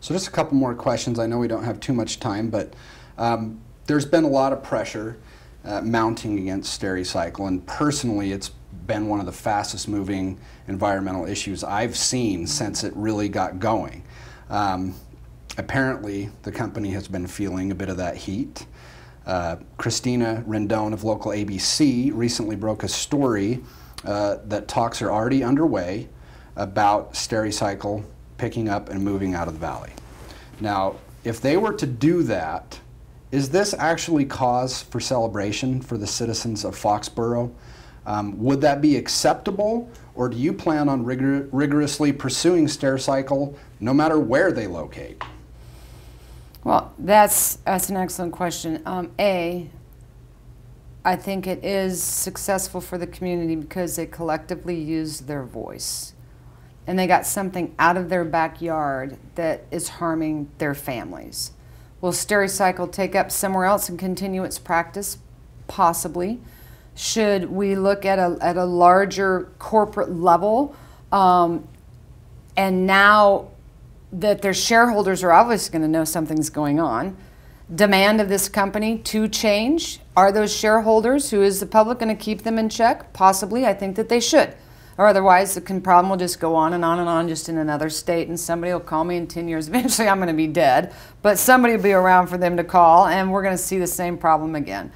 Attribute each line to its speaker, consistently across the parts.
Speaker 1: So just a couple more questions. I know we don't have too much time, but there's been a lot of pressure mounting against Stericycle, and personally it's been one of the fastest moving environmental issues I've seen since it really got going. Apparently the company has been feeling a bit of that heat. Christina Rendon of local ABC recently broke a story that talks are already underway about Stericycle picking up and moving out of the valley. Now, if they were to do that, is this actually cause for celebration for the citizens of Foxborough? Would that be acceptable, or do you plan on rigorously pursuing Stericycle no matter where they locate?
Speaker 2: Well, that's an excellent question. I think it is successful for the community because they collectively used their voice. And they got something out of their backyard that is harming their families. Will Stericycle take up somewhere else and continue its practice? Possibly. Should we look at a larger corporate level, and now that their shareholders are obviously going to know something's going on, demand of this company to change? Are those shareholders, who is the public, going to keep them in check? Possibly. I think that they should. Or otherwise the problem will just go on and on and on, just in another state, and somebody will call me in 10 years. Eventually I'm going to be dead, but somebody will be around for them to call, and we're going to see the same problem again.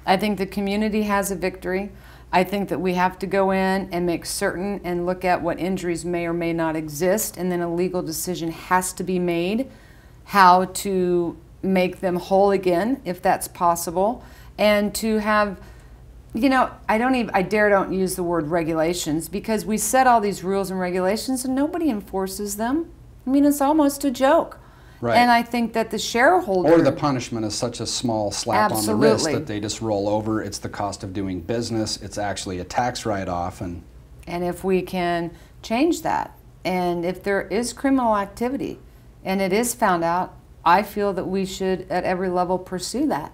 Speaker 2: I think the community has a victory. I think that we have to go in and make certain and look at what injuries may or may not exist, and then a legal decision has to be made how to make them whole again, if that's possible, and to have, you know, I don't use the word regulations, because we set all these rules and regulations and nobody enforces them. I mean, it's almost a joke.
Speaker 1: Right.
Speaker 2: And I think that the shareholder...
Speaker 1: Or the punishment is such a small slap on the wrist that they just roll over. It's the cost of doing business. It's actually a tax write-off. And
Speaker 2: if we can change that, and if there is criminal activity and it is found out, I feel that we should at every level pursue that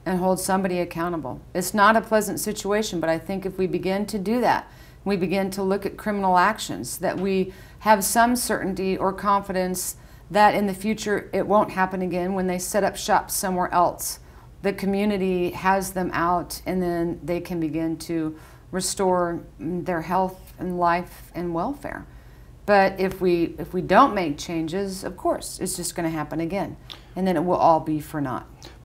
Speaker 2: and hold somebody accountable. It's not a pleasant situation, but I think if we begin to do that, we begin to look at criminal actions, that we have some certainty or confidence that in the future it won't happen again when they set up shop somewhere else. The community has them out, and then they can begin to restore their health and life and welfare. But if we don't make changes, of course, it's just going to happen again, and then it will all be for naught.